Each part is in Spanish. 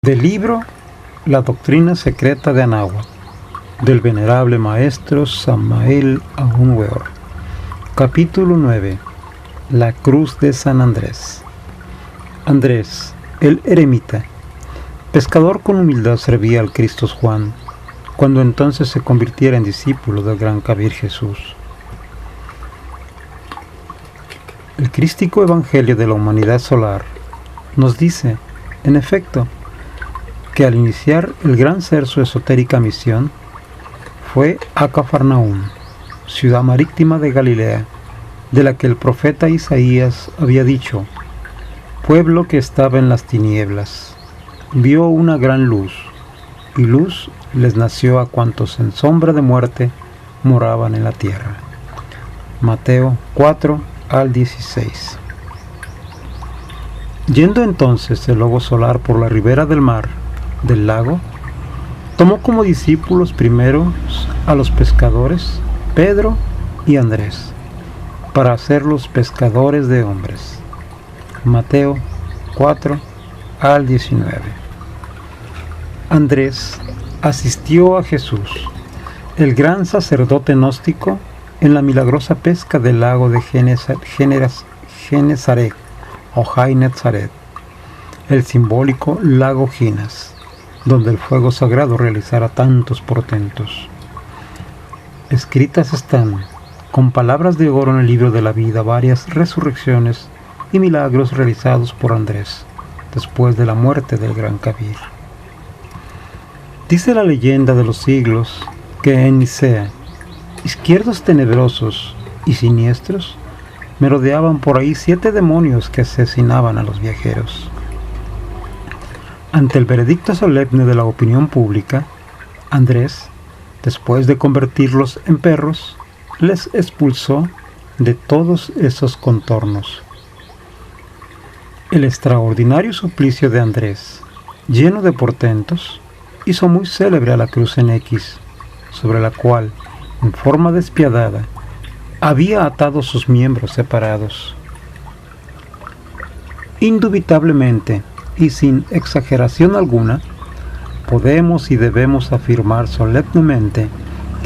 Del libro La doctrina secreta de Anáhuac, del venerable maestro Samael Aun Weor. Capítulo 9. La cruz de San Andrés. Andrés, el eremita, pescador con humildad, servía al Cristo Juan, cuando entonces se convirtiera en discípulo del gran Kabir Jesús. El crístico evangelio de la humanidad solar nos dice, en efecto, que al iniciar el gran ser su esotérica misión, fue a Cafarnaúm, ciudad marítima de Galilea, de la que el profeta Isaías había dicho: pueblo que estaba en las tinieblas, vio una gran luz, y luz les nació a cuantos en sombra de muerte moraban en la tierra. Mateo 4 al 16. Yendo entonces el lobo solar por la ribera del mar, del lago, tomó como discípulos primeros a los pescadores Pedro y Andrés, para hacerlos pescadores de hombres. Mateo 4 al 19. Andrés asistió a Jesús, el gran sacerdote gnóstico, en la milagrosa pesca del lago de Genezaret o Jainezaret, el simbólico lago Ginas, donde el fuego sagrado realizara tantos portentos. Escritas están, con palabras de oro en el libro de la vida, varias resurrecciones y milagros realizados por Andrés, después de la muerte del gran Kabir. Dice la leyenda de los siglos que en Nicea, izquierdos tenebrosos y siniestros, merodeaban por ahí 7 demonios que asesinaban a los viajeros. Ante el veredicto solemne de la opinión pública, Andrés, después de convertirlos en perros, les expulsó de todos esos contornos. El extraordinario suplicio de Andrés, lleno de portentos, hizo muy célebre a la cruz en X, sobre la cual, en forma despiadada, había atado sus miembros separados. Indubitablemente, y sin exageración alguna, podemos y debemos afirmar solemnemente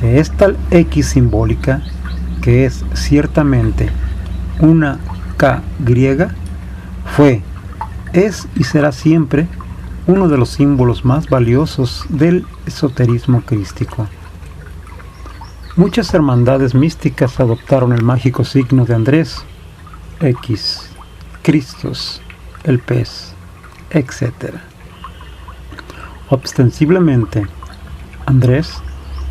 que esta X simbólica, que es ciertamente una K griega, fue, es y será siempre uno de los símbolos más valiosos del esoterismo crístico. Muchas hermandades místicas adoptaron el mágico signo de Andrés, X, Cristos, el pez, etc. Ostensiblemente, Andrés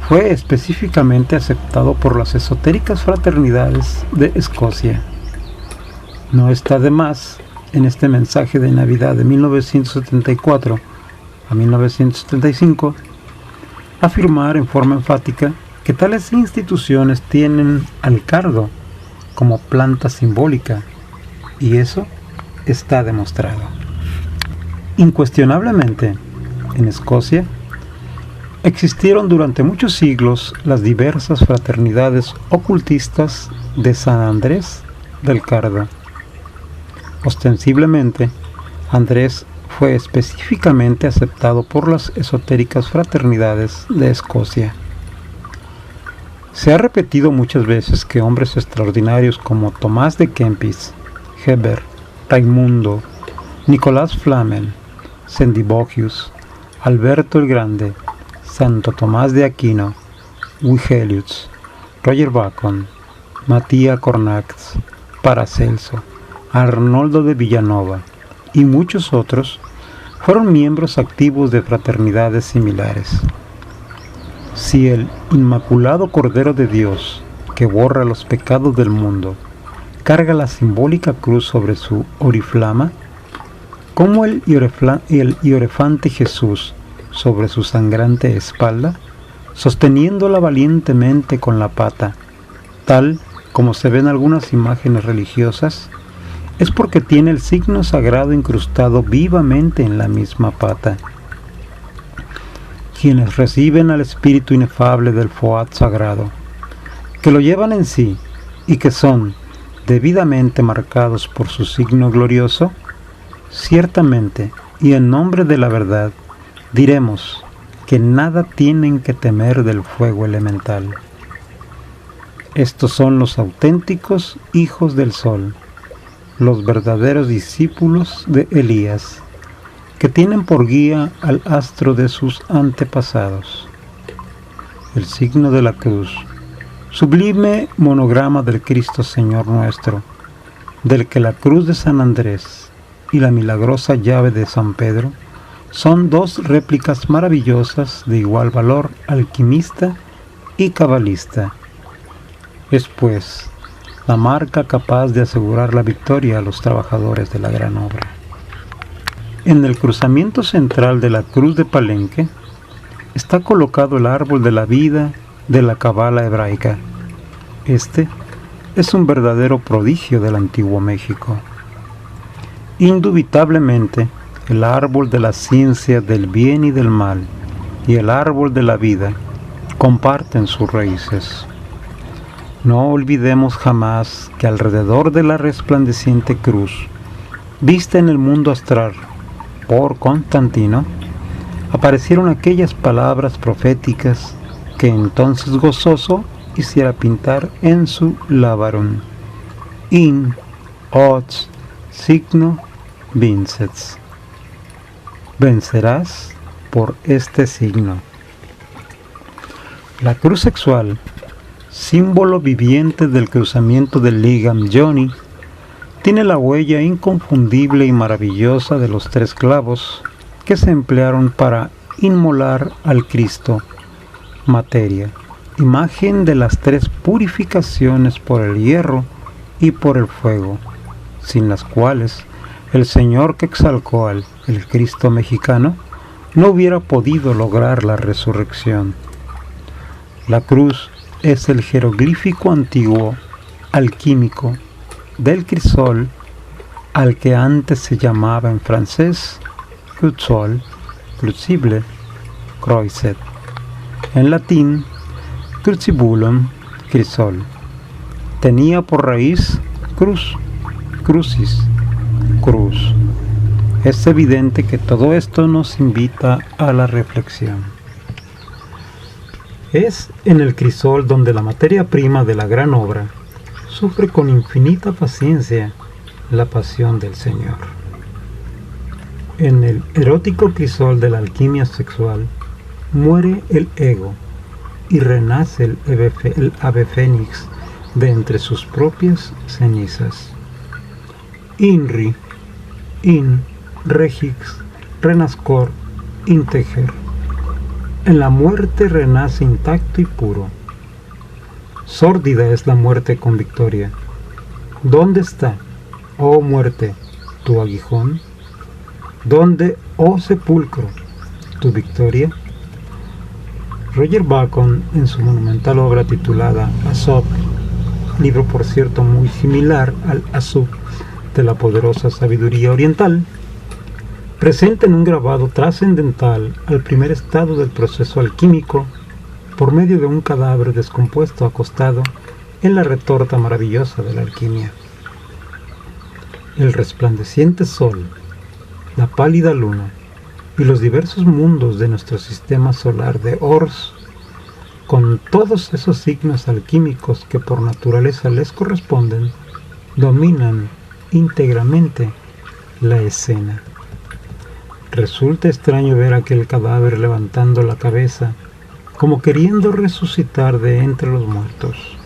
fue específicamente aceptado por las esotéricas fraternidades de Escocia. No está de más, en este mensaje de Navidad de 1974 a 1975, afirmar en forma enfática que tales instituciones tienen al cardo como planta simbólica, y eso está demostrado. Incuestionablemente, en Escocia, existieron durante muchos siglos las diversas fraternidades ocultistas de San Andrés del Cardo. Ostensiblemente, Andrés fue específicamente aceptado por las esotéricas fraternidades de Escocia. Se ha repetido muchas veces que hombres extraordinarios como Tomás de Kempis, Heber, Raimundo, Nicolás Flamel, Sendivogius, Alberto el Grande, Santo Tomás de Aquino, Vigelius, Roger Bacon, Matías Cornats, Paracelso, Arnoldo de Villanova y muchos otros fueron miembros activos de fraternidades similares. Si el Inmaculado Cordero de Dios, que borra los pecados del mundo, carga la simbólica cruz sobre su oriflama, ¿cómo el hierofante Jesús sobre su sangrante espalda, sosteniéndola valientemente con la pata, tal como se ven algunas imágenes religiosas? Es porque tiene el signo sagrado incrustado vivamente en la misma pata. Quienes reciben al espíritu inefable del Foat sagrado, que lo llevan en sí y que son debidamente marcados por su signo glorioso, ciertamente y en nombre de la verdad diremos que nada tienen que temer del fuego elemental. Estos son los auténticos hijos del sol, los verdaderos discípulos de Elías, que tienen por guía al astro de sus antepasados. El signo de la cruz, sublime monograma del Cristo Señor nuestro, del que la cruz de San Andrés y la milagrosa llave de San Pedro son dos réplicas maravillosas de igual valor alquimista y cabalista. Es pues la marca capaz de asegurar la victoria a los trabajadores de la gran obra. En el cruzamiento central de la cruz de Palenque está colocado el árbol de la vida de la Cábala hebraica. Este es un verdadero prodigio del antiguo México. Indubitablemente, el árbol de la ciencia del bien y del mal y el árbol de la vida comparten sus raíces. No olvidemos jamás que alrededor de la resplandeciente cruz, vista en el mundo astral por Constantino, aparecieron aquellas palabras proféticas que entonces gozoso hiciera pintar en su Labarum: In hoc signo vincet. Vencerás por este signo. La cruz sexual, símbolo viviente del cruzamiento del Ligam Johnny, tiene la huella inconfundible y maravillosa de los 3 clavos que se emplearon para inmolar al Cristo, materia, imagen de las 3 purificaciones por el hierro y por el fuego, sin las cuales el Señor Quetzalcóatl, el Cristo mexicano, no hubiera podido lograr la resurrección. La cruz es el jeroglífico antiguo alquímico del crisol, al que antes se llamaba en francés cruciol, crucible, croiset, en latín crucibulum, crisol. Tenía por raíz cruz, crucis, cruz. Es evidente que todo esto nos invita a la reflexión. Es en el crisol donde la materia prima de la gran obra sufre con infinita paciencia la pasión del Señor. En el erótico crisol de la alquimia sexual muere el ego y renace el ave fénix de entre sus propias cenizas. Inri, in, regix, renascor, integer. En la muerte renace intacto y puro. Sórdida es la muerte con victoria. ¿Dónde está, oh muerte, tu aguijón? ¿Dónde, oh sepulcro, tu victoria? Roger Bacon, en su monumental obra titulada Aesop, libro por cierto muy similar al Aesop de la poderosa sabiduría oriental, presenta en un grabado trascendental al primer estado del proceso alquímico por medio de un cadáver descompuesto acostado en la retorta maravillosa de la alquimia. El resplandeciente sol, la pálida luna y los diversos mundos de nuestro sistema solar de Ors, con todos esos signos alquímicos que por naturaleza les corresponden, dominan íntegramente la escena. Resulta extraño ver aquel cadáver levantando la cabeza, como queriendo resucitar de entre los muertos.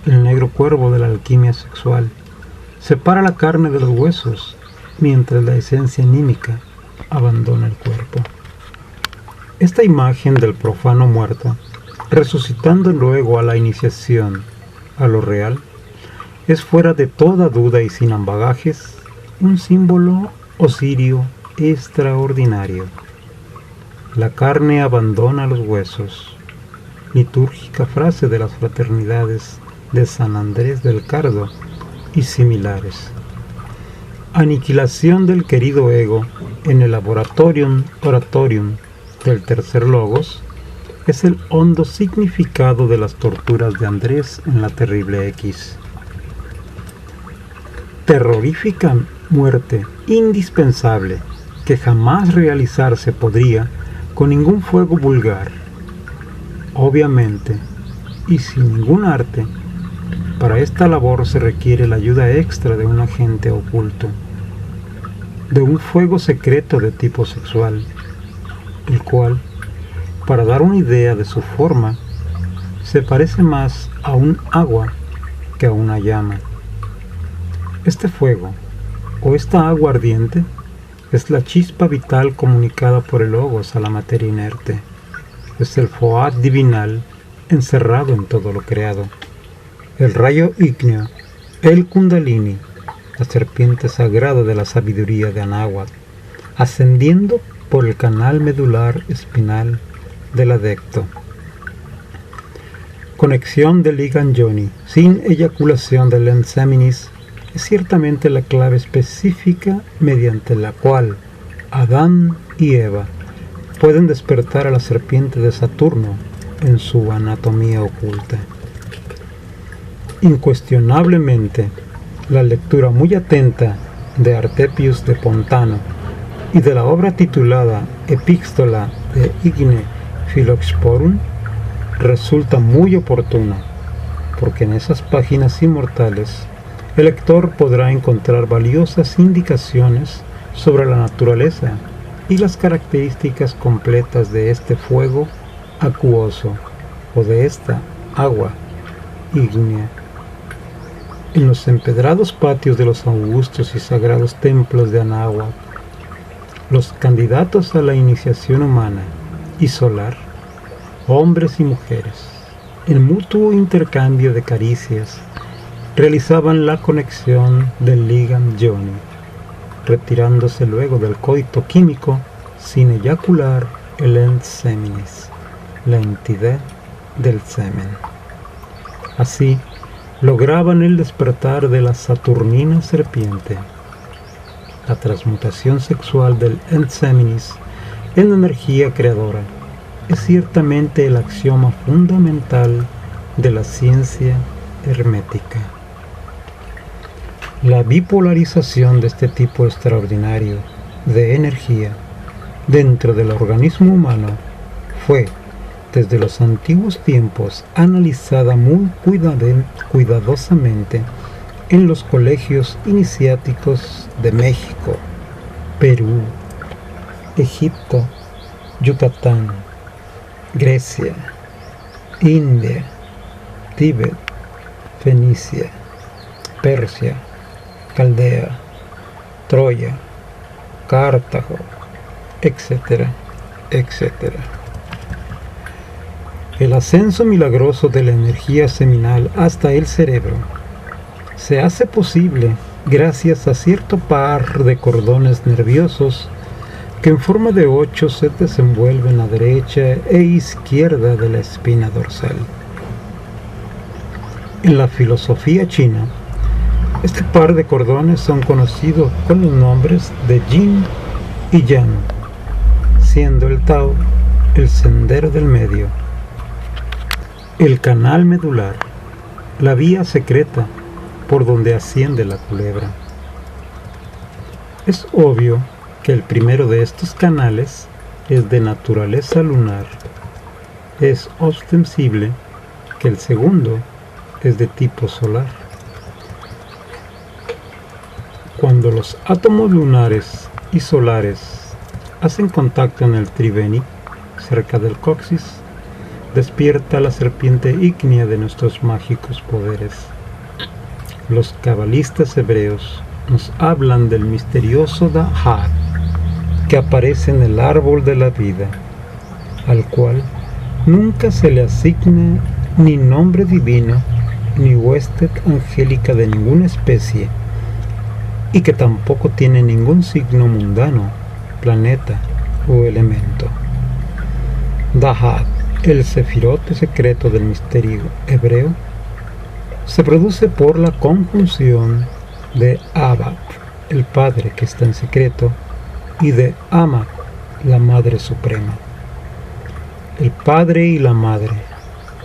El negro cuervo de la alquimia sexual separa la carne de los huesos, mientras la esencia anímica abandona el cuerpo. Esta imagen del profano muerto, resucitando luego a la iniciación a lo real, es fuera de toda duda y sin ambagajes un símbolo osirio extraordinario. La carne abandona los huesos, litúrgica frase de las fraternidades de San Andrés del Cardo y similares. Aniquilación del querido ego en el oratorium del tercer logos es el hondo significado de las torturas de Andrés en la terrible X. Terrorífica muerte indispensable que jamás realizarse podría con ningún fuego vulgar. Obviamente, y sin ningún arte, para esta labor se requiere la ayuda extra de un agente oculto, de un fuego secreto de tipo sexual, el cual, para dar una idea de su forma, se parece más a un agua que a una llama. Este fuego, o esta agua ardiente, es la chispa vital comunicada por el logos a la materia inerte. Es el foad divinal encerrado en todo lo creado. El rayo ígneo, el kundalini, la serpiente sagrada de la sabiduría de Anáhuac, ascendiendo por el canal medular espinal del adecto. Conexión del Ligan Yoni sin eyaculación del Enseminis es ciertamente la clave específica mediante la cual Adán y Eva pueden despertar a la serpiente de Saturno en su anatomía oculta. Incuestionablemente, la lectura muy atenta de Artepius de Pontano y de la obra titulada Epístola de Igne Philoxporum resulta muy oportuna, porque en esas páginas inmortales el lector podrá encontrar valiosas indicaciones sobre la naturaleza y las características completas de este fuego acuoso o de esta agua ígnea. En los empedrados patios de los augustos y sagrados templos de Anáhuac, los candidatos a la iniciación humana y solar, hombres y mujeres, en mutuo intercambio de caricias, realizaban la conexión del Ligan Yoni, retirándose luego del coito químico sin eyacular el Enseminis, la entidad del semen. Así, lograban el despertar de la saturnina serpiente. La transmutación sexual del Enseminis en energía creadora es ciertamente el axioma fundamental de la ciencia hermética. La bipolarización de este tipo extraordinario de energía dentro del organismo humano fue, desde los antiguos tiempos, analizada muy cuidadosamente en los colegios iniciáticos de México, Perú, Egipto, Yucatán, Grecia, India, Tíbet, Fenicia, Persia, Caldea, Troya, Cartago, etcétera, etcétera. El ascenso milagroso de la energía seminal hasta el cerebro se hace posible gracias a cierto par de cordones nerviosos que en forma de 8 se desenvuelven a derecha e izquierda de la espina dorsal. En la filosofía china, este par de cordones son conocidos con los nombres de Yin y Yang, siendo el Tao el sendero del medio, el canal medular, la vía secreta por donde asciende la culebra. Es obvio que el primero de estos canales es de naturaleza lunar. Es ostensible que el segundo es de tipo solar. Cuando los átomos lunares y solares hacen contacto en el triveni, cerca del coxis, despierta la serpiente ígnea de nuestros mágicos poderes. Los cabalistas hebreos nos hablan del misterioso Dahad, que aparece en el árbol de la vida, al cual nunca se le asigna ni nombre divino, ni huésped angélica de ninguna especie, y que tampoco tiene ningún signo mundano, planeta o elemento. Dahad, el sefirote secreto del misterio hebreo, se produce por la conjunción de Abba, el Padre que está en secreto, y de Ama, la Madre Suprema. El Padre y la Madre,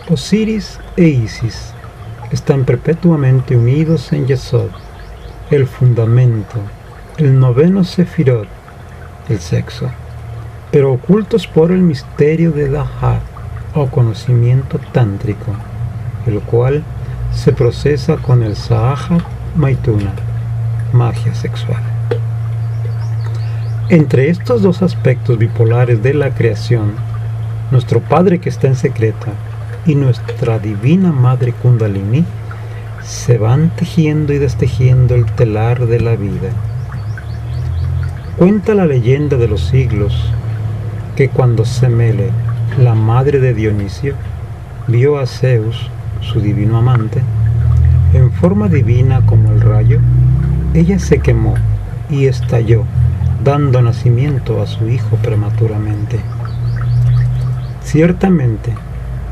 Osiris e Isis, están perpetuamente unidos en Yesod, el fundamento, el noveno sefirot, el sexo, pero ocultos por el misterio de Dhat o conocimiento tántrico, el cual se procesa con el Sahaja Maituna, magia sexual. Entre estos dos aspectos bipolares de la creación, nuestro Padre que está en secreto y nuestra divina Madre Kundalini se van tejiendo y destejiendo el telar de la vida. Cuenta la leyenda de los siglos que cuando Semele, la madre de Dionisio, vio a Zeus, su divino amante, en forma divina como el rayo, ella se quemó y estalló, dando nacimiento a su hijo prematuramente. Ciertamente,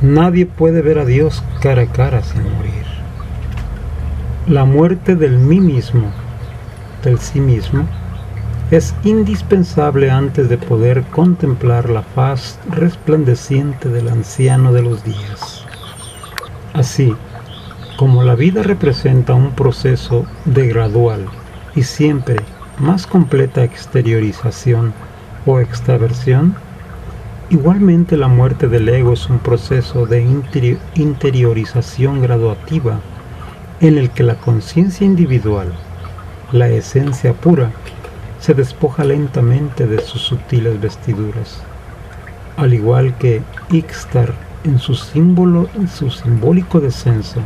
nadie puede ver a Dios cara a cara sin morir. La muerte del mí mismo, del sí mismo, es indispensable antes de poder contemplar la faz resplandeciente del anciano de los días. Así, como la vida representa un proceso de gradual y siempre más completa exteriorización o extraversión, igualmente la muerte del ego es un proceso de interiorización graduativa en el que la conciencia individual, la esencia pura, se despoja lentamente de sus sutiles vestiduras, al igual que Ixtar en su simbólico descenso,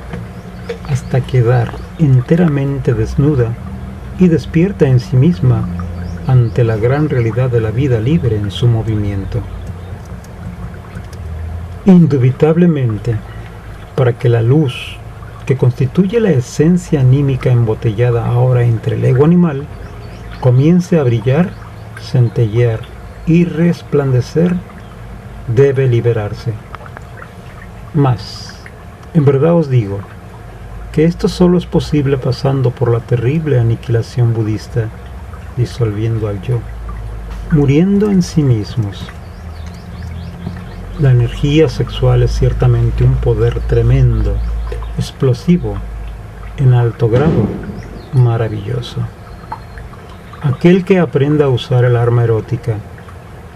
hasta quedar enteramente desnuda y despierta en sí misma ante la gran realidad de la vida libre en su movimiento. Indubitablemente, para que la luz, que constituye la esencia anímica embotellada ahora entre el ego animal, comience a brillar, centellear y resplandecer, debe liberarse. Mas, en verdad os digo, que esto solo es posible pasando por la terrible aniquilación budista, disolviendo al yo, muriendo en sí mismos. La energía sexual es ciertamente un poder tremendo, explosivo, en alto grado, maravilloso. Aquel que aprenda a usar el arma erótica,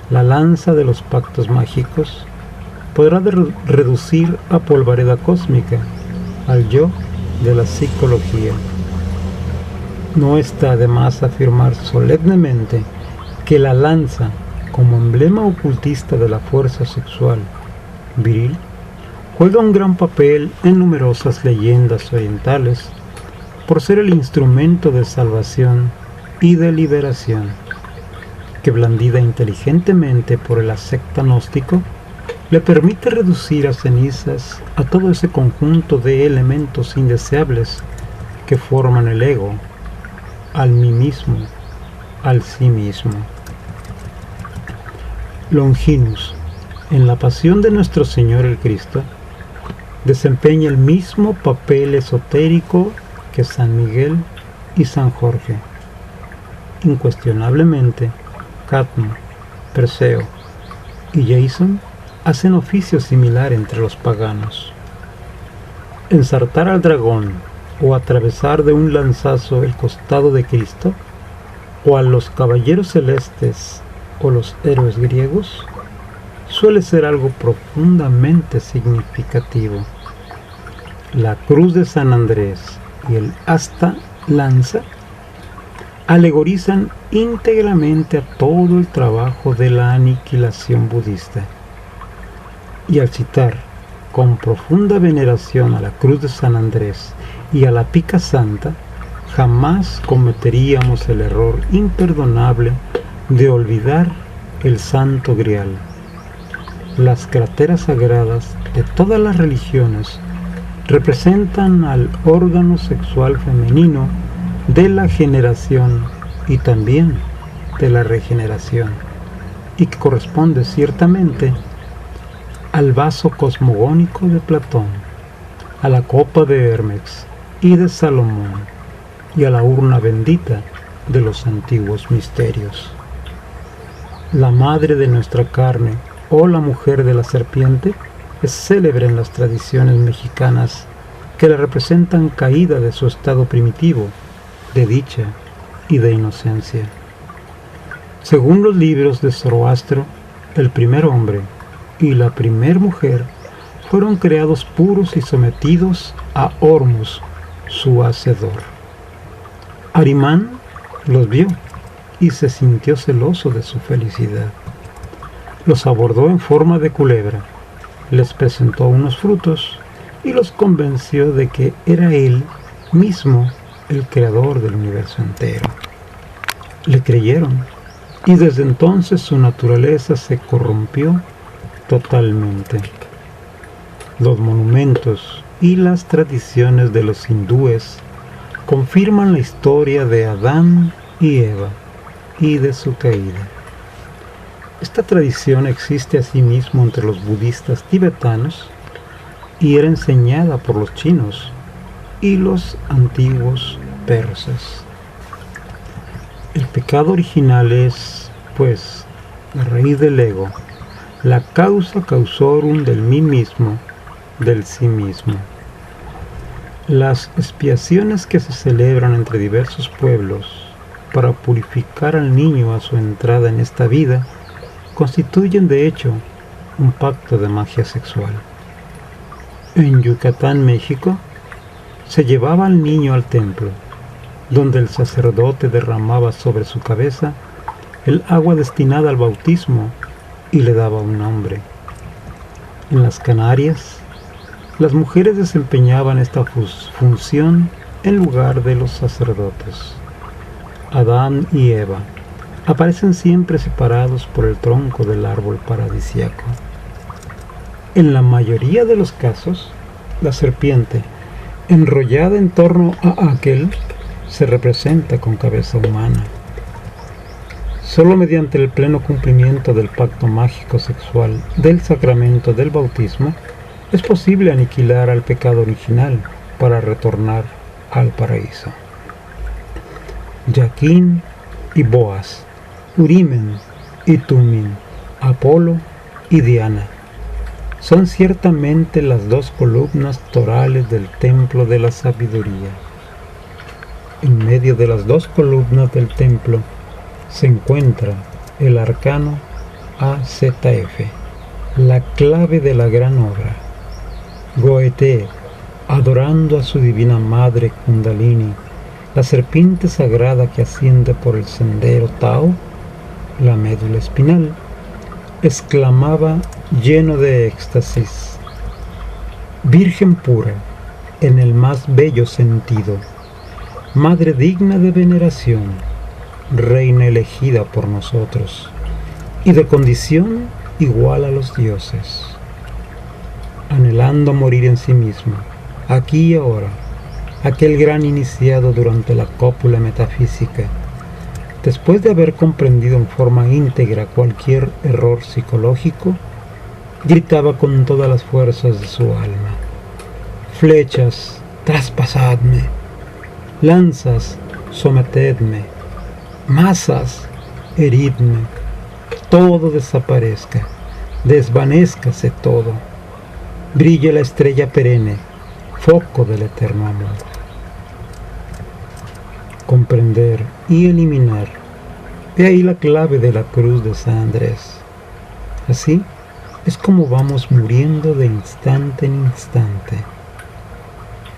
la lanza de los pactos mágicos, podrá reducir a polvareda cósmica al yo de la psicología. No está de más afirmar solemnemente que la lanza, como emblema ocultista de la fuerza sexual viril, juega un gran papel en numerosas leyendas orientales por ser el instrumento de salvación y de liberación, que blandida inteligentemente por el asceta gnóstico, le permite reducir a cenizas a todo ese conjunto de elementos indeseables que forman el ego, al mí mismo, al sí mismo. Longinus, en la pasión de nuestro Señor el Cristo, desempeña el mismo papel esotérico que San Miguel y San Jorge. Incuestionablemente, Cadmo, Perseo y Jason hacen oficio similar entre los paganos. Ensartar al dragón o atravesar de un lanzazo el costado de Cristo, o a los caballeros celestes o los héroes griegos, suele ser algo profundamente significativo. La cruz de San Andrés y el asta lanza alegorizan íntegramente a todo el trabajo de la aniquilación budista. Y al citar con profunda veneración a la cruz de San Andrés y a la pica santa, jamás cometeríamos el error imperdonable de olvidar el Santo Grial. Las crateras sagradas de todas las religiones representan al órgano sexual femenino de la generación y también de la regeneración, y que corresponde ciertamente al vaso cosmogónico de Platón, a la copa de Hermes y de Salomón, y a la urna bendita de los antiguos misterios. La madre de nuestra carne, o la mujer de la serpiente, es célebre en las tradiciones mexicanas que la representan caída de su estado primitivo, de dicha y de inocencia. Según los libros de Zoroastro, el primer hombre y la primer mujer fueron creados puros y sometidos a Hormuz, su hacedor. Arimán los vio y se sintió celoso de su felicidad. Los abordó en forma de culebra, les presentó unos frutos y los convenció de que era él mismo el creador del universo entero. Le creyeron y desde entonces su naturaleza se corrompió totalmente. Los monumentos y las tradiciones de los hindúes confirman la historia de Adán y Eva y de su caída. Esta tradición existe asimismo entre los budistas tibetanos y era enseñada por los chinos y los antiguos persas. El pecado original es, pues, la raíz del ego, la causa causorum del mí mismo, del sí mismo. Las expiaciones que se celebran entre diversos pueblos para purificar al niño a su entrada en esta vida constituyen de hecho un pacto de magia sexual. En Yucatán, México, se llevaba al niño al templo, donde el sacerdote derramaba sobre su cabeza el agua destinada al bautismo y le daba un nombre. En las Canarias, las mujeres desempeñaban esta función en lugar de los sacerdotes. Adán y Eva aparecen siempre separados por el tronco del árbol paradisíaco. En la mayoría de los casos, la serpiente, enrollada en torno a aquel, se representa con cabeza humana. Solo mediante el pleno cumplimiento del pacto mágico sexual del sacramento del bautismo es posible aniquilar al pecado original para retornar al paraíso. Yaquín y Boaz, Urimen y Tumim, Apolo y Diana, son ciertamente las dos columnas torales del templo de la sabiduría. En medio de las dos columnas del templo se encuentra el arcano AZF, la clave de la gran obra. Goethe, adorando a su divina madre Kundalini, la serpiente sagrada que asciende por el sendero Tao, la médula espinal, exclamaba lleno de éxtasis: Virgen pura, en el más bello sentido, Madre digna de veneración, Reina elegida por nosotros, y de condición igual a los dioses. Anhelando morir en sí mismo, aquí y ahora, aquel gran iniciado durante la cópula metafísica, después de haber comprendido en forma íntegra cualquier error psicológico, gritaba con todas las fuerzas de su alma: flechas, traspasadme; lanzas, sometedme; masas, heridme; todo desaparezca, desvanézcase todo; brille la estrella perenne, foco del eterno amor. Comprender y eliminar, he ahí la clave de la cruz de San Andrés. Así es como vamos muriendo de instante en instante.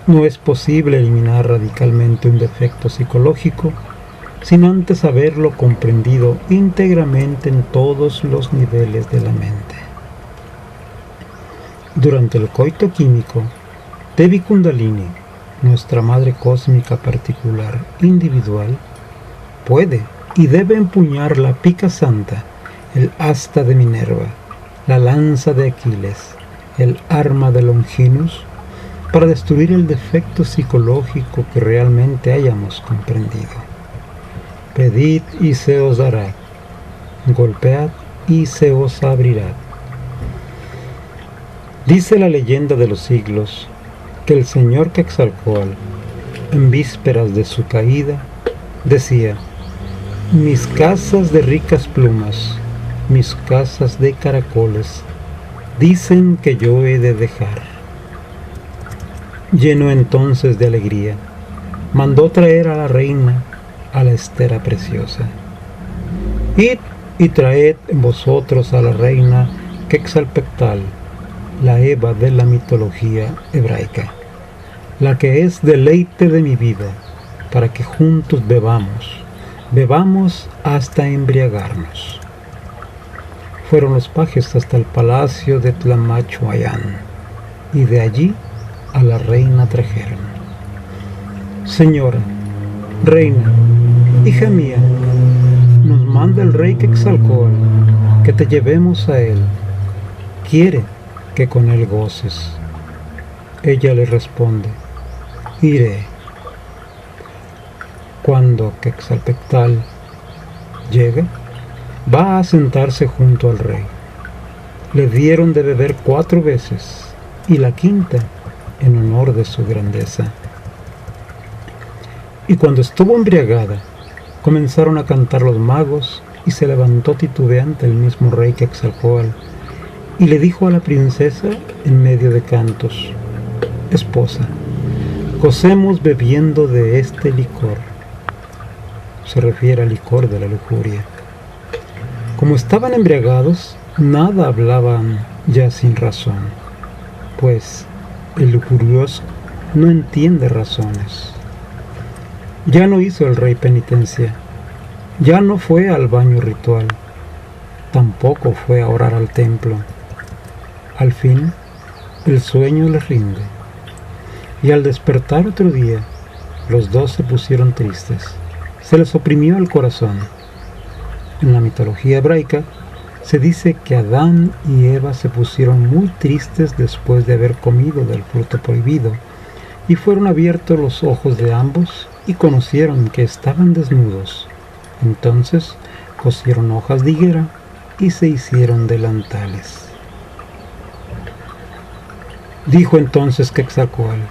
No es posible eliminar radicalmente un defecto psicológico sin antes haberlo comprendido íntegramente en todos los niveles de la mente. Durante el coito químico, Devi Kundalini, nuestra madre cósmica particular individual, puede y debe empuñar la pica santa, el asta de Minerva, la lanza de Aquiles, el arma de Longinus, para destruir el defecto psicológico que realmente hayamos comprendido. Pedid y se os dará, golpead y se os abrirá. Dice la leyenda de los siglos que el señor Quetzalcóatl, en vísperas de su caída, decía: mis casas de ricas plumas, mis casas de caracoles, dicen que yo he de dejar. Lleno entonces de alegría, mandó traer a la reina a la estera preciosa. Id y traed en vosotros a la reina Quetzalpecatl, la Eva de la mitología hebraica, la que es deleite de mi vida, para que juntos bebamos hasta embriagarnos. Fueron los pajes hasta el palacio de Tlamachuayán, y de allí a la reina trajeron. Señora, reina, hija mía, nos manda el rey Quetzalcóatl que te llevemos a él. Quiere que con él goces. Ella le responde, iré. Cuando Quetzalpecatl llega, va a sentarse junto al rey. Le dieron de beber 4 veces, y la quinta en honor de su grandeza. Y cuando estuvo embriagada, comenzaron a cantar los magos, y se levantó titubeante el mismo rey Quetzalcóatl, y le dijo a la princesa en medio de cantos, esposa, gocemos bebiendo de este licor. Se refiere al licor de la lujuria. Como estaban embriagados, nada hablaban ya sin razón, pues el lujurioso no entiende razones. Ya no hizo el rey penitencia, ya no fue al baño ritual, tampoco fue a orar al templo. Al fin, el sueño les rinde, y al despertar otro día, los dos se pusieron tristes, se les oprimió el corazón. En la mitología hebraica se dice que Adán y Eva se pusieron muy tristes después de haber comido del fruto prohibido, y fueron abiertos los ojos de ambos y conocieron que estaban desnudos. Entonces cosieron hojas de higuera y se hicieron delantales. Dijo entonces Quetzalcóatl,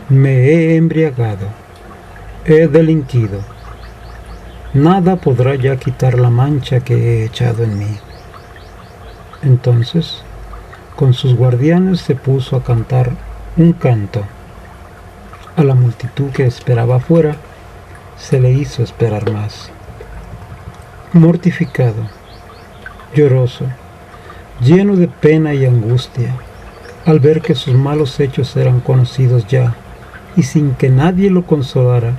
me he embriagado, he delinquido. Nada podrá ya quitar la mancha que he echado en mí. Entonces, con sus guardianes se puso a cantar un canto. A la multitud que esperaba afuera, se le hizo esperar más. Mortificado, lloroso, lleno de pena y angustia, al ver que sus malos hechos eran conocidos ya, y sin que nadie lo consolara,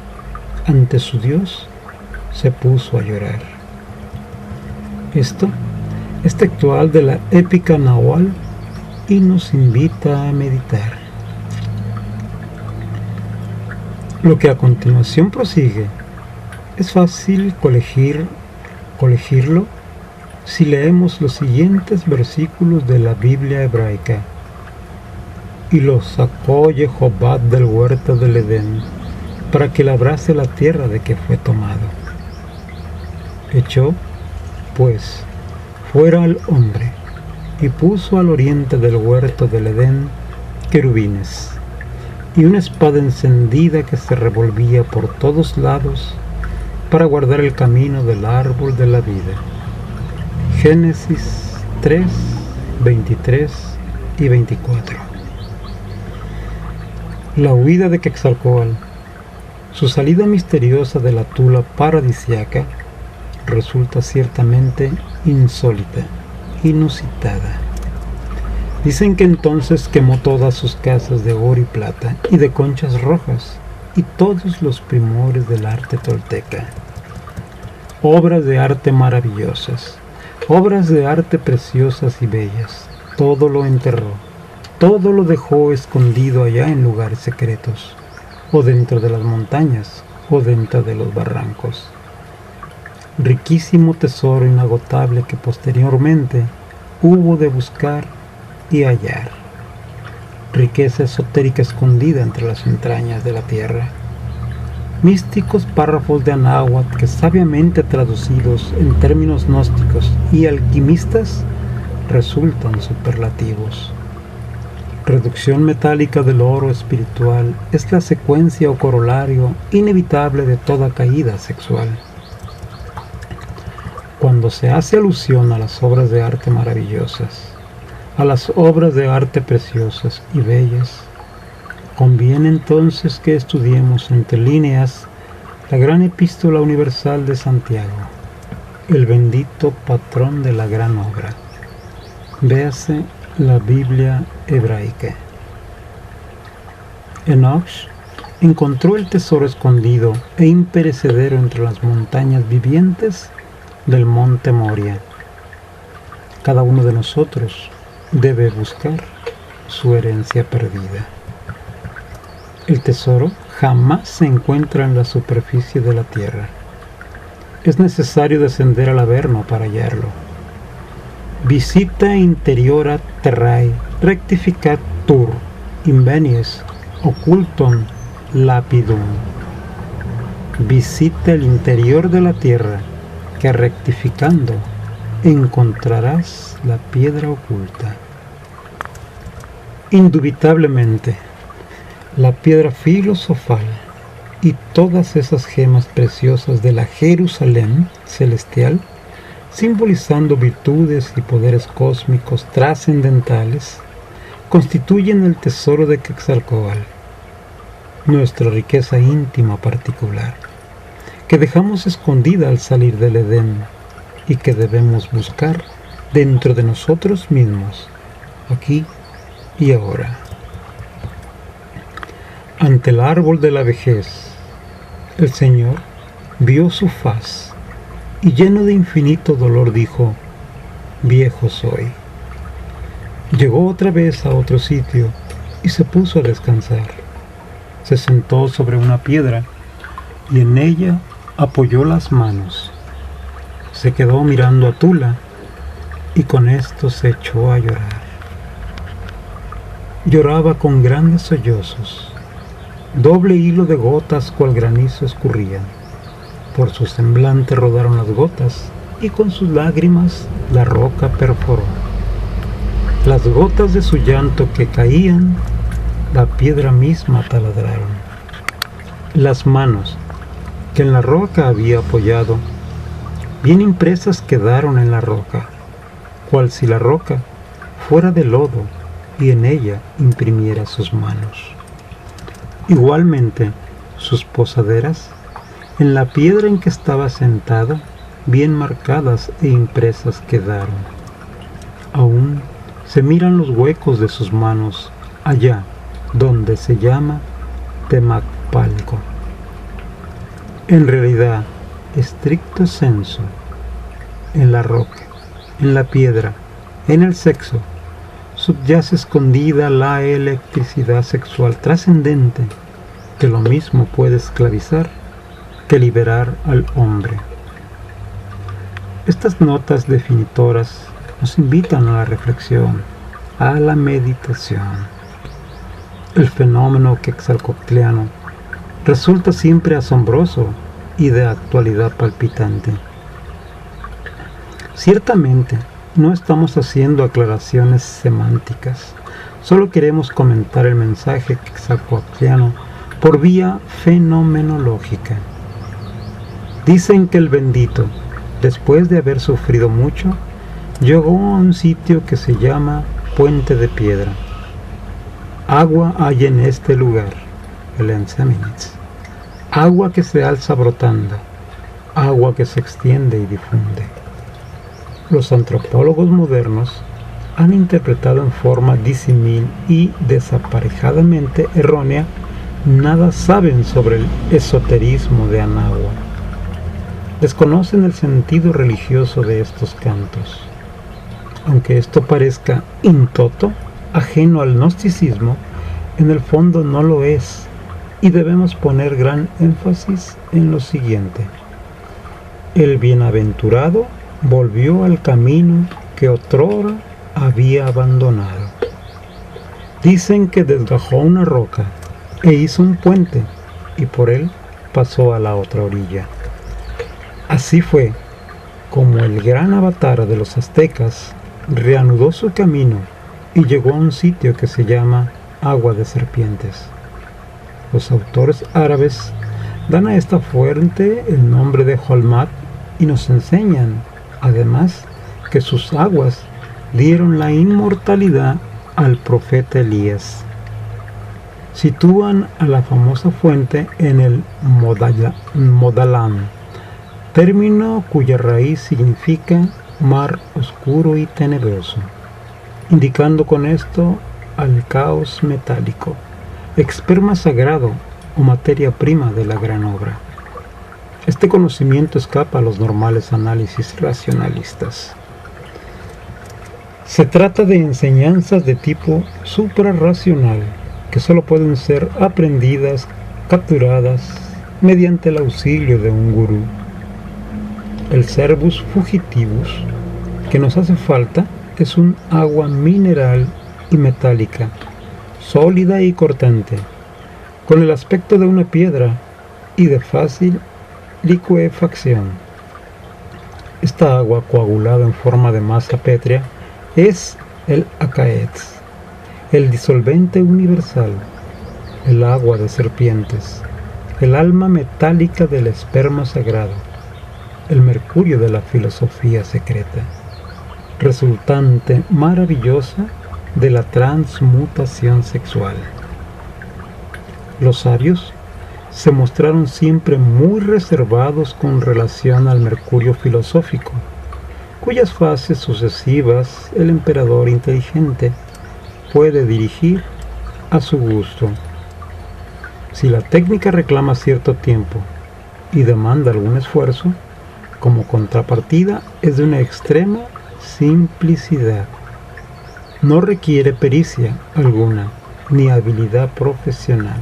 ante su Dios, se puso a llorar. Esto es textual de la épica Nahual y nos invita a meditar. Lo que a continuación prosigue es fácil colegirlo si leemos los siguientes versículos de la Biblia hebraica. Y lo sacó Jehová del huerto del Edén, para que labrase la tierra de que fue tomado. Echó, pues, fuera al hombre, y puso al oriente del huerto del Edén querubines, y una espada encendida que se revolvía por todos lados, para guardar el camino del árbol de la vida. Génesis 3, 23 y 24. La huida de Quetzalcóatl, su salida misteriosa de la tula paradisiaca, resulta ciertamente insólita, inusitada. Dicen que entonces quemó todas sus casas de oro y plata y de conchas rojas y todos los primores del arte tolteca. Obras de arte maravillosas, obras de arte preciosas y bellas, todo lo enterró. Todo lo dejó escondido allá en lugares secretos, o dentro de las montañas, o dentro de los barrancos. Riquísimo tesoro inagotable que posteriormente hubo de buscar y hallar. Riqueza esotérica escondida entre las entrañas de la tierra. Místicos párrafos de anáhuatl que sabiamente traducidos en términos gnósticos y alquimistas resultan superlativos. Reducción metálica del oro espiritual es la secuencia o corolario inevitable de toda caída sexual. Cuando se hace alusión a las obras de arte maravillosas, a las obras de arte preciosas y bellas, conviene entonces que estudiemos entre líneas la gran epístola universal de Santiago, el bendito patrón de la gran obra. Véase la Biblia hebraica. Enoch encontró el tesoro escondido e imperecedero entre las montañas vivientes del monte Moria. Cada uno de nosotros debe buscar su herencia perdida. El tesoro jamás se encuentra en la superficie de la tierra. Es necesario descender al Averno para hallarlo. Visita interiora terrae rectificatur invenies occultum lapidum. Visita el interior de la tierra, que rectificando encontrarás la piedra oculta. Indubitablemente, la piedra filosofal y todas esas gemas preciosas de la Jerusalén celestial, simbolizando virtudes y poderes cósmicos trascendentales, constituyen el tesoro de Quetzalcóatl, nuestra riqueza íntima particular, que dejamos escondida al salir del Edén y que debemos buscar dentro de nosotros mismos, aquí y ahora. Ante el árbol de la vejez, el Señor vio su faz y lleno de infinito dolor dijo: viejo soy. Llegó otra vez a otro sitio y se puso a descansar. Se sentó sobre una piedra y en ella apoyó las manos. Se quedó mirando a Tula y con esto se echó a llorar. Lloraba con grandes sollozos. Doble hilo de gotas cual granizo escurrían. Por su semblante rodaron las gotas y con sus lágrimas la roca perforó. Las gotas de su llanto que caían, la piedra misma taladraron. Las manos que en la roca había apoyado, bien impresas quedaron en la roca, cual si la roca fuera de lodo y en ella imprimiera sus manos. Igualmente, sus posaderas, en la piedra en que estaba sentada, bien marcadas e impresas quedaron. Aún se miran los huecos de sus manos, allá donde se llama Temacpalco. En realidad, estricto sensu, en la roca, en la piedra, en el sexo, subyace escondida la electricidad sexual trascendente, que lo mismo puede esclavizar que liberar al hombre. Estas notas definitoras nos invitan a la reflexión, a la meditación. El fenómeno quetzalcóatliano resulta siempre asombroso y de actualidad palpitante. Ciertamente, no estamos haciendo aclaraciones semánticas, solo queremos comentar el mensaje quetzalcóatliano por vía fenomenológica. Dicen que el bendito, después de haber sufrido mucho, llegó a un sitio que se llama Puente de Piedra. Agua hay en este lugar, el Enseminitz. Agua que se alza brotando, agua que se extiende y difunde. Los antropólogos modernos han interpretado en forma disímil y desaparejadamente errónea. Nada saben sobre el esoterismo de Anáhuac. Desconocen el sentido religioso de estos cantos. Aunque esto parezca in toto, ajeno al gnosticismo, en el fondo no lo es, y debemos poner gran énfasis en lo siguiente. El bienaventurado volvió al camino que otrora había abandonado. Dicen que desgajó una roca e hizo un puente, y por él pasó a la otra orilla. Así fue como el gran avatar de los aztecas reanudó su camino y llegó a un sitio que se llama Agua de Serpientes. Los autores árabes dan a esta fuente el nombre de Holmat y nos enseñan, además, que sus aguas dieron la inmortalidad al profeta Elías. Sitúan a la famosa fuente en el Modalam, término cuya raíz significa mar oscuro y tenebroso, indicando con esto al caos metálico, esperma sagrado o materia prima de la gran obra. Este conocimiento escapa a los normales análisis racionalistas. Se trata de enseñanzas de tipo suprarracional que solo pueden ser aprendidas, capturadas mediante el auxilio de un gurú. El Cervus fugitivus que nos hace falta es un agua mineral y metálica, sólida y cortante, con el aspecto de una piedra y de fácil licuefacción. Esta agua coagulada en forma de masa pétrea es el Acaetz, el disolvente universal, el agua de serpientes, el alma metálica del esperma sagrado, el mercurio de la filosofía secreta, resultante maravillosa de la transmutación sexual. Los sabios se mostraron siempre muy reservados con relación al mercurio filosófico, cuyas fases sucesivas el emperador inteligente puede dirigir a su gusto. Si la técnica reclama cierto tiempo y demanda algún esfuerzo, como contrapartida es de una extrema simplicidad. No requiere pericia alguna ni habilidad profesional,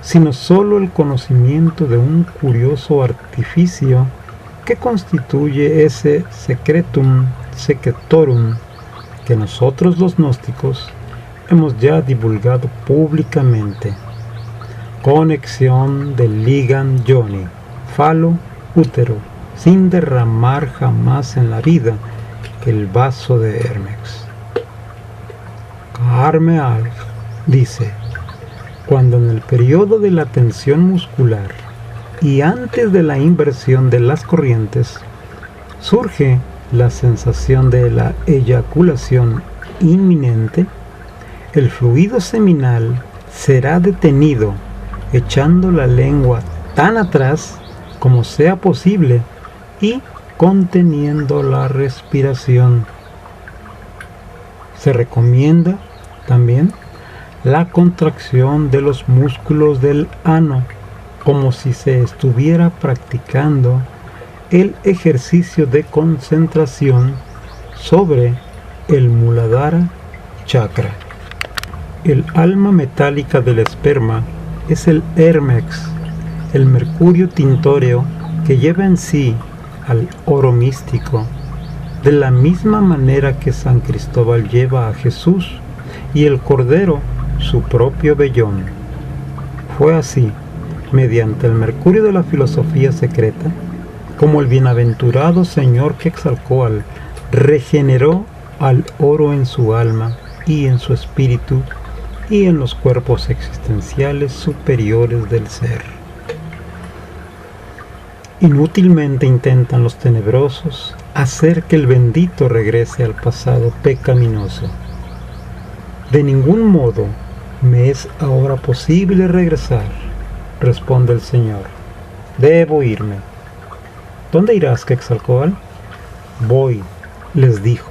sino solo el conocimiento de un curioso artificio que constituye ese secretum secretorum que nosotros los gnósticos hemos ya divulgado públicamente. Conexión del ligam yoni, falo, útero, sin derramar jamás en la vida el vaso de Hermes. Carmeal dice: cuando en el periodo de la tensión muscular y antes de la inversión de las corrientes surge la sensación de la eyaculación inminente, el fluido seminal será detenido echando la lengua tan atrás como sea posible y conteniendo la respiración. Se recomienda también la contracción de los músculos del ano, como si se estuviera practicando el ejercicio de concentración sobre el Muladhara chakra. El alma metálica del esperma es el Hermex, el mercurio tintóreo que lleva en sí al oro místico, de la misma manera que San Cristóbal lleva a Jesús y el Cordero su propio vellón. Fue así, mediante el mercurio de la filosofía secreta, como el bienaventurado Señor Quetzalcóatl regeneró al oro en su alma y en su espíritu y en los cuerpos existenciales superiores del ser. Inútilmente intentan los tenebrosos hacer que el bendito regrese al pasado pecaminoso. De ningún modo me es ahora posible regresar, responde el Señor. Debo irme. ¿Dónde irás, Quetzalcóatl? Voy, les dijo,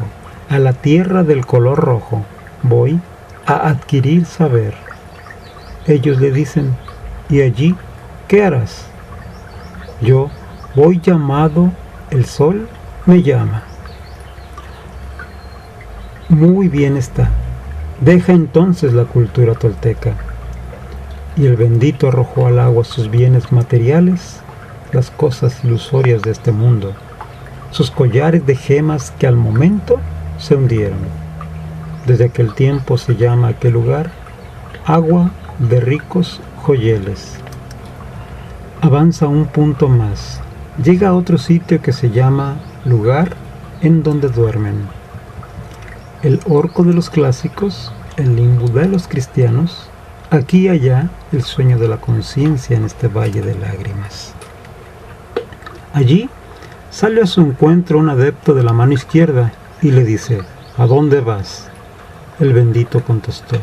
a la tierra del color rojo. Voy a adquirir saber. Ellos le dicen: ¿y allí qué harás? Yo voy llamado, el sol me llama. Muy bien está. Deja entonces la cultura tolteca. Y el bendito arrojó al agua sus bienes materiales, las cosas ilusorias de este mundo, sus collares de gemas que al momento se hundieron. Desde aquel tiempo se llama aquel lugar agua de ricos joyeles. Avanza un punto más. Llega a otro sitio que se llama lugar en donde duermen. El orco de los clásicos, el limbo de los cristianos, aquí y allá el sueño de la conciencia en este valle de lágrimas. Allí sale a su encuentro un adepto de la mano izquierda y le dice: ¿a dónde vas? El bendito contestó: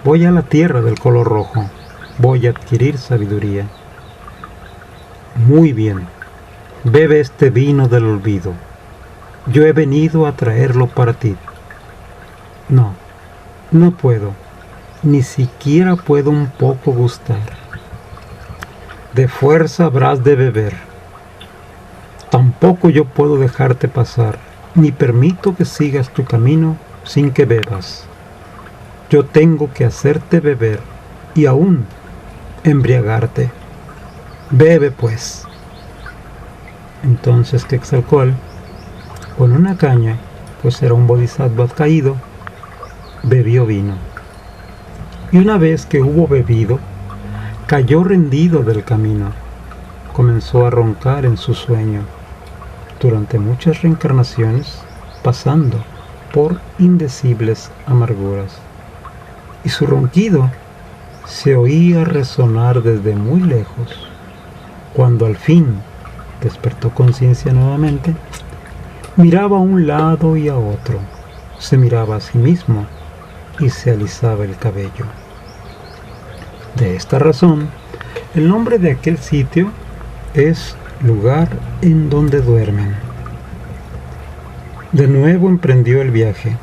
voy a la tierra del color rojo, voy a adquirir sabiduría. Muy bien, bebe este vino del olvido. Yo he venido a traerlo para ti. No, no puedo, ni siquiera puedo un poco gustar. De fuerza habrás de beber. Tampoco yo puedo dejarte pasar, ni permito que sigas tu camino sin que bebas. Yo tengo que hacerte beber y aún embriagarte. Bebe pues. Entonces Quetzalcóatl, con una caña, pues era un bodhisattva caído, bebió vino. Y una vez que hubo bebido, cayó rendido del camino. Comenzó a roncar en su sueño, durante muchas reencarnaciones, pasando por indecibles amarguras. Y su ronquido se oía resonar desde muy lejos. Cuando al fin despertó conciencia nuevamente, miraba a un lado y a otro, se miraba a sí mismo y se alisaba el cabello. De esta razón, el nombre de aquel sitio es lugar en donde duermen. De nuevo emprendió el viaje.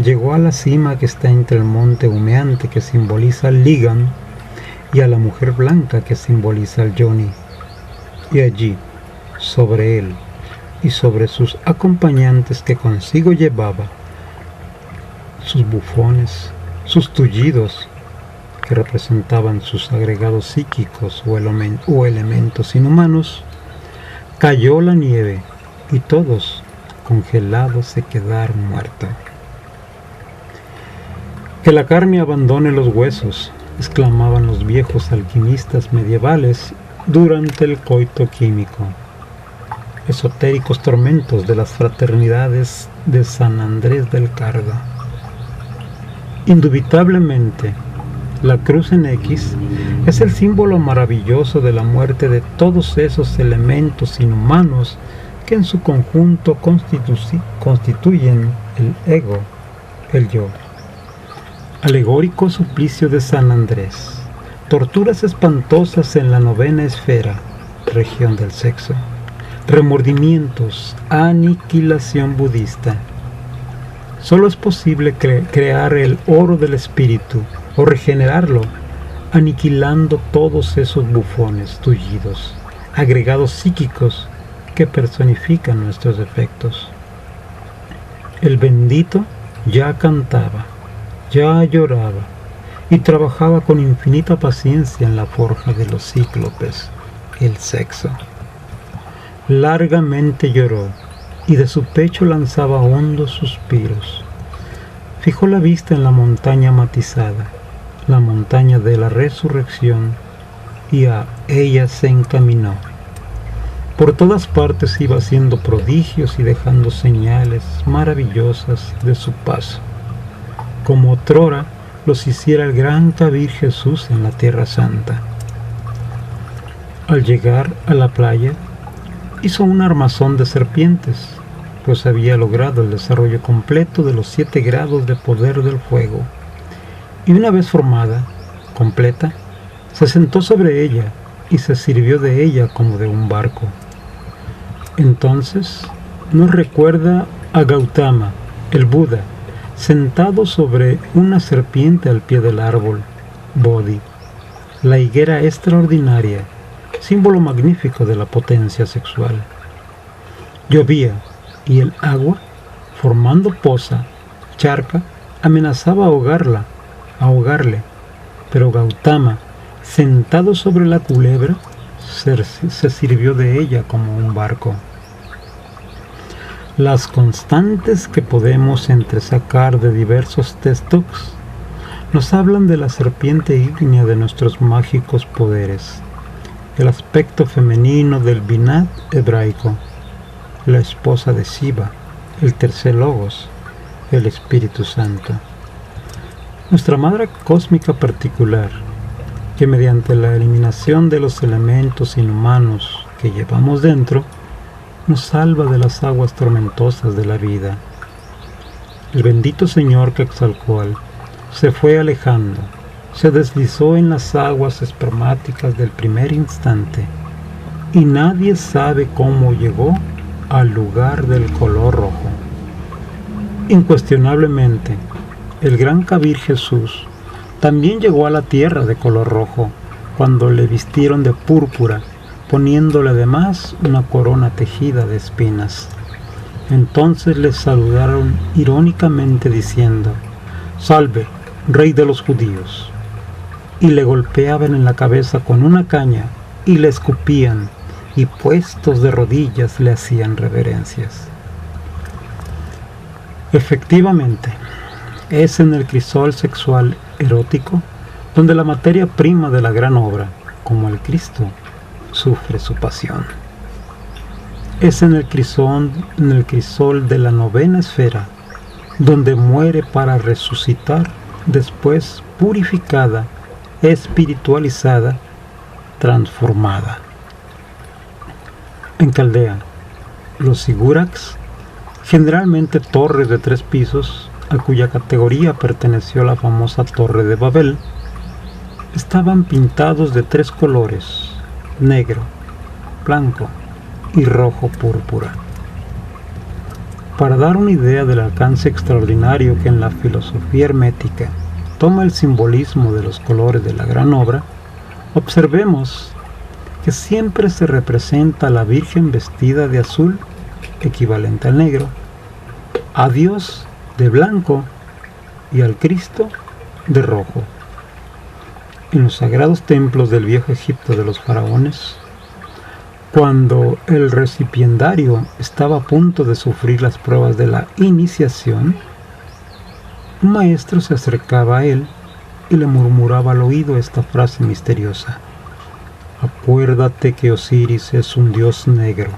Llegó a la cima que está entre el monte humeante que simboliza al Ligan y a la mujer blanca que simboliza al Yoni. Y allí, sobre él y sobre sus acompañantes que consigo llevaba, sus bufones, sus tullidos, que representaban sus agregados psíquicos o elementos inhumanos, cayó la nieve y todos, congelados, se quedaron muertos. Que la carne abandone los huesos, exclamaban los viejos alquimistas medievales durante el coito químico. Esotéricos tormentos de las fraternidades de San Andrés del Carga. Indubitablemente, la cruz en X es el símbolo maravilloso de la muerte de todos esos elementos inhumanos que en su conjunto constituyen el ego, el yo. Alegórico suplicio de San Andrés. Torturas espantosas en la 9ª esfera, región del sexo. Remordimientos, aniquilación budista. Solo es posible crear el oro del espíritu o regenerarlo, aniquilando todos esos bufones, tullidos, agregados psíquicos que personifican nuestros defectos. El bendito ya cantaba, ya lloraba y trabajaba con infinita paciencia en la forja de los cíclopes, el sexo. Largamente lloró y de su pecho lanzaba hondos suspiros. Fijó la vista en la montaña matizada, la montaña de la resurrección, y a ella se encaminó. Por todas partes iba haciendo prodigios y dejando señales maravillosas de su paso, como otrora los hiciera el gran Kabir Jesús en la Tierra Santa. Al llegar a la playa, hizo un armazón de serpientes, pues había logrado el desarrollo completo de los 7 grados de poder del fuego, y una vez formada, completa, se sentó sobre ella y se sirvió de ella como de un barco. Entonces nos recuerda a Gautama, el Buda, sentado sobre una serpiente al pie del árbol, Bodhi, la higuera extraordinaria, símbolo magnífico de la potencia sexual. Llovía y el agua, formando poza, charca, amenazaba ahogarle, pero Gautama, sentado sobre la culebra, se sirvió de ella como un barco. Las constantes que podemos entresacar de diversos textos nos hablan de la serpiente ígnea de nuestros mágicos poderes, el aspecto femenino del Binat hebraico, la esposa de Shiva, el tercer Logos, el Espíritu Santo. Nuestra madre cósmica particular, que mediante la eliminación de los elementos inhumanos que llevamos dentro, nos salva de las aguas tormentosas de la vida. El bendito Señor Quetzalcóatl se fue alejando, se deslizó en las aguas espermáticas del primer instante, y nadie sabe cómo llegó al lugar del color rojo. Incuestionablemente, el gran Kabir Jesús también llegó a la tierra de color rojo cuando le vistieron de púrpura, poniéndole además una corona tejida de espinas. Entonces le saludaron irónicamente diciendo: «Salve, rey de los judíos», y le golpeaban en la cabeza con una caña y le escupían, y puestos de rodillas le hacían reverencias. Efectivamente, es en el crisol sexual erótico donde la materia prima de la gran obra, como el Cristo, sufre su pasión. Es en el crisol de la novena esfera donde muere para resucitar, después purificada, espiritualizada, transformada. En Caldea, los sigurats, generalmente torres de 3 pisos, a cuya categoría perteneció la famosa Torre de Babel, estaban pintados de 3 colores: negro, blanco y rojo púrpura. Para dar una idea del alcance extraordinario que en la filosofía hermética toma el simbolismo de los colores de la gran obra, observemos que siempre se representa a la Virgen vestida de azul, equivalente al negro, a Dios de blanco y al Cristo de rojo. En los sagrados templos del viejo Egipto de los faraones, cuando el recipiendario estaba a punto de sufrir las pruebas de la iniciación, un maestro se acercaba a él y le murmuraba al oído esta frase misteriosa: «Acuérdate que Osiris es un dios negro».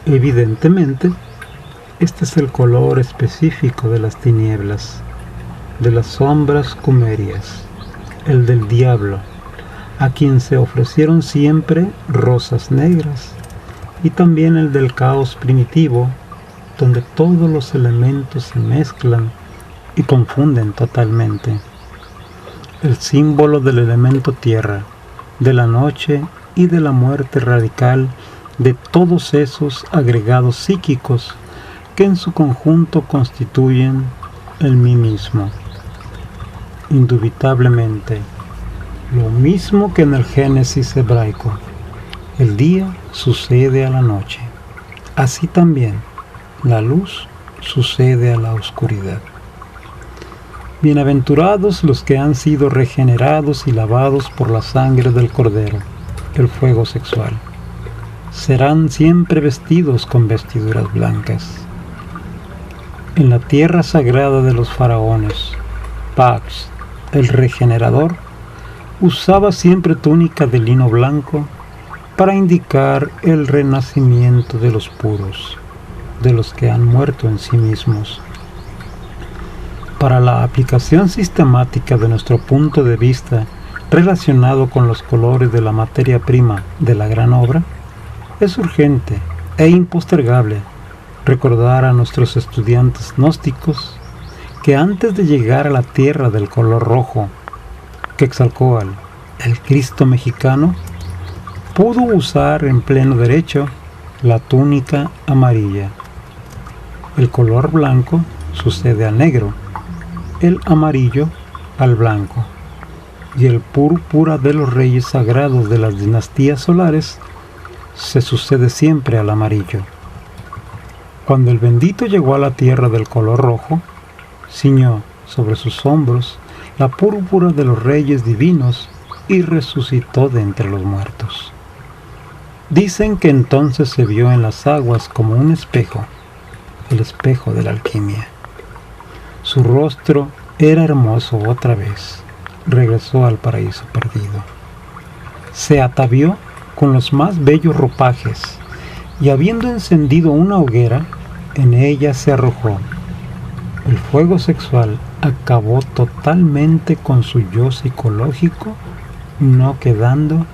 Evidentemente, este es el color específico de las tinieblas, de las sombras cumerias, el del diablo, a quien se ofrecieron siempre rosas negras, y también el del caos primitivo, donde todos los elementos se mezclan y confunden totalmente. El símbolo del elemento tierra, de la noche y de la muerte radical de todos esos agregados psíquicos que en su conjunto constituyen el mí mismo. Indubitablemente, lo mismo que en el Génesis hebraico, el día sucede a la noche, así también la luz sucede a la oscuridad. Bienaventurados los que han sido regenerados y lavados por la sangre del Cordero, el fuego sexual. Serán siempre vestidos con vestiduras blancas. En la tierra sagrada de los faraones, Pax, el regenerador, usaba siempre túnica de lino blanco para indicar el renacimiento de los puros, de los que han muerto en sí mismos. Para la aplicación sistemática de nuestro punto de vista relacionado con los colores de la materia prima de la gran obra, es urgente e impostergable recordar a nuestros estudiantes gnósticos que antes de llegar a la tierra del color rojo, Quetzalcóatl, el Cristo mexicano, pudo usar en pleno derecho la túnica amarilla. El color blanco sucede al negro, el amarillo al blanco, y el púrpura de los reyes sagrados de las dinastías solares se sucede siempre al amarillo. Cuando el bendito llegó a la tierra del color rojo, ciñó sobre sus hombros la púrpura de los reyes divinos y resucitó de entre los muertos. Dicen que entonces se vio en las aguas como un espejo, el espejo de la alquimia. Su rostro era hermoso otra vez, regresó al paraíso perdido. Se atavió con los más bellos ropajes y habiendo encendido una hoguera, en ella se arrojó. El fuego sexual acabó totalmente con su yo psicológico, no quedando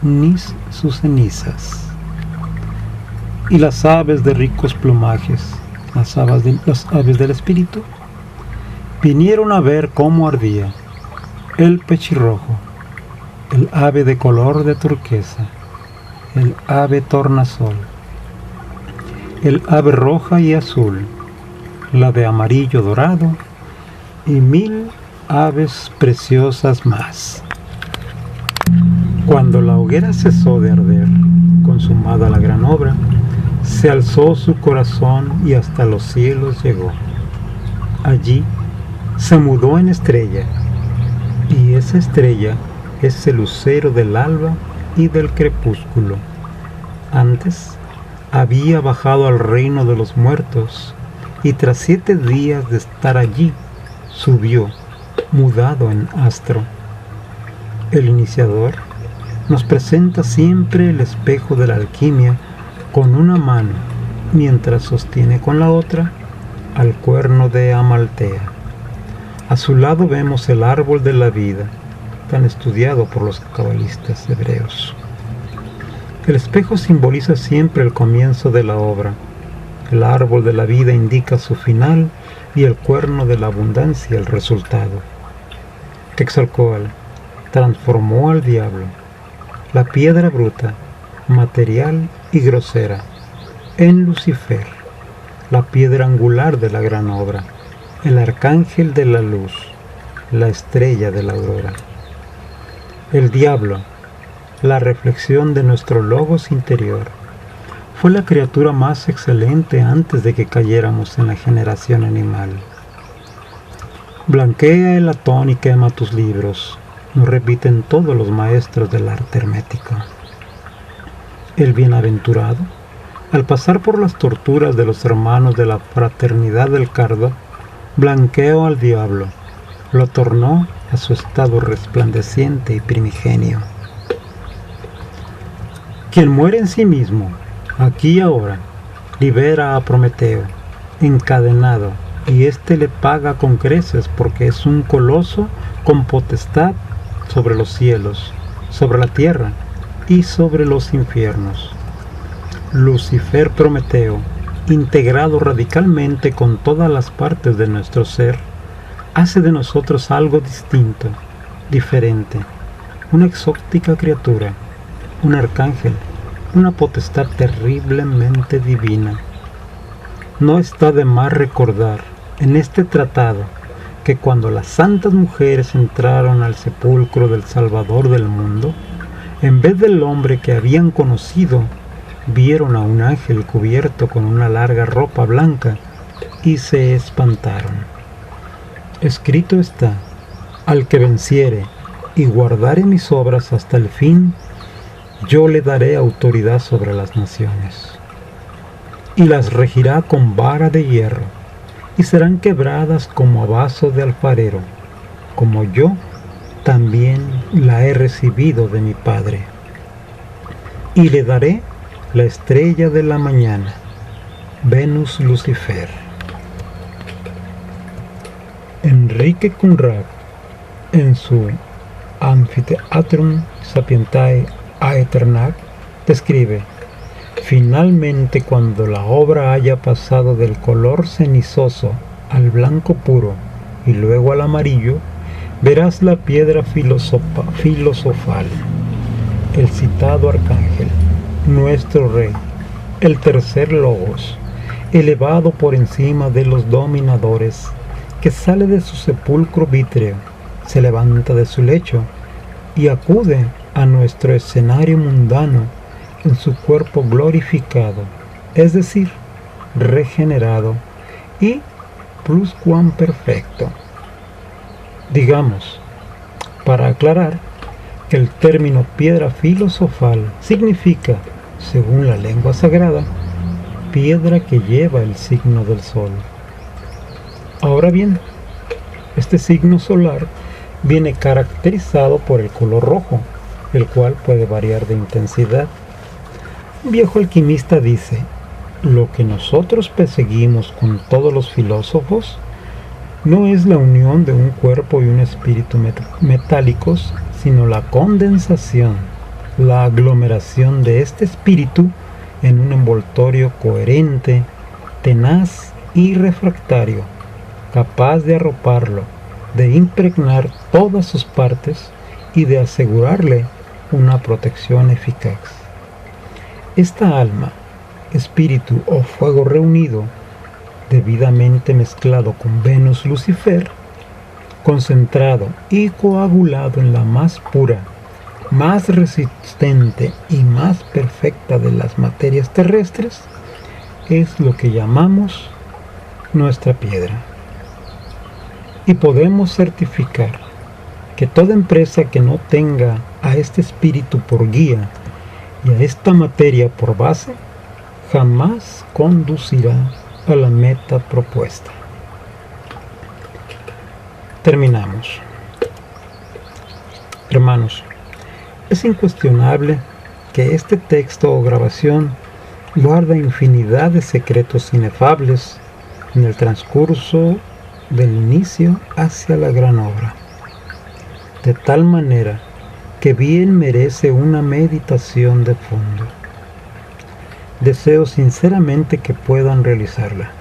ni sus cenizas. Y las aves de ricos plumajes, las aves del espíritu, vinieron a ver cómo ardía el pechirrojo, el ave de color de turquesa, el ave tornasol, el ave roja y azul, la de amarillo dorado y 1000 aves preciosas más. Cuando la hoguera cesó de arder, consumada la gran obra, se alzó su corazón y hasta los cielos llegó. Allí se mudó en estrella, y esa estrella es el lucero del alba y del crepúsculo. Antes había bajado al reino de los muertos, y tras 7 días de estar allí, subió, mudado en astro. El iniciador nos presenta siempre el espejo de la alquimia con una mano, mientras sostiene con la otra al cuerno de Amaltea. A su lado vemos el árbol de la vida, tan estudiado por los cabalistas hebreos. El espejo simboliza siempre el comienzo de la obra. El árbol de la vida indica su final y el cuerno de la abundancia el resultado. Quetzalcóatl transformó al diablo, la piedra bruta, material y grosera, en Lucifer, la piedra angular de la gran obra, el arcángel de la luz, la estrella de la aurora. El diablo, la reflexión de nuestro logos interior, fue la criatura más excelente antes de que cayéramos en la generación animal. Blanquea el latón y quema tus libros, nos repiten todos los maestros del arte hermético. El bienaventurado, al pasar por las torturas de los hermanos de la fraternidad del cardo, blanqueó al diablo, lo tornó a su estado resplandeciente y primigenio. Quien muere en sí mismo, aquí y ahora, libera a Prometeo, encadenado, y éste le paga con creces porque es un coloso con potestad sobre los cielos, sobre la tierra y sobre los infiernos. Lucifer Prometeo, integrado radicalmente con todas las partes de nuestro ser, hace de nosotros algo distinto, diferente, una exótica criatura, un arcángel, una potestad terriblemente divina. No está de más recordar en este tratado que cuando las santas mujeres entraron al sepulcro del Salvador del mundo, en vez del hombre que habían conocido, vieron a un ángel cubierto con una larga ropa blanca y se espantaron. Escrito está: al que venciere y guardare mis obras hasta el fin, yo le daré autoridad sobre las naciones, y las regirá con vara de hierro, y serán quebradas como a vaso de alfarero, como yo también la he recibido de mi Padre. Y le daré la estrella de la mañana, Venus Lucifer. Enrique Conrad, en su Amphitheatrum Sapientiae Aeternae, describe: finalmente, cuando la obra haya pasado del color cenizoso al blanco puro y luego al amarillo, verás la piedra filosofal, el citado arcángel, nuestro rey, el tercer logos, elevado por encima de los dominadores, que sale de su sepulcro vítreo, se levanta de su lecho y acude a nuestro escenario mundano en su cuerpo glorificado, es decir, regenerado y pluscuamperfecto. Digamos, para aclarar, que el término piedra filosofal significa, según la lengua sagrada, piedra que lleva el signo del sol. Ahora bien, este signo solar viene caracterizado por el color rojo, el cual puede variar de intensidad. Un viejo alquimista dice: lo que nosotros perseguimos con todos los filósofos no es la unión de un cuerpo y un espíritu metálicos, sino la condensación, la aglomeración de este espíritu en un envoltorio coherente, tenaz y refractario, capaz de arroparlo, de impregnar todas sus partes y de asegurarle una protección eficaz. Esta alma, espíritu o fuego reunido, debidamente mezclado con Venus Lucifer, concentrado y coagulado en la más pura, más resistente y más perfecta de las materias terrestres, es lo que llamamos nuestra piedra. Y podemos certificar que toda empresa que no tenga a este espíritu por guía y a esta materia por base, jamás conducirá a la meta propuesta. Terminamos. Hermanos, es incuestionable que este texto o grabación guarda infinidad de secretos inefables en el transcurso del inicio hacia la gran obra, de tal manera que bien merece una meditación de fondo. Deseo sinceramente que puedan realizarla.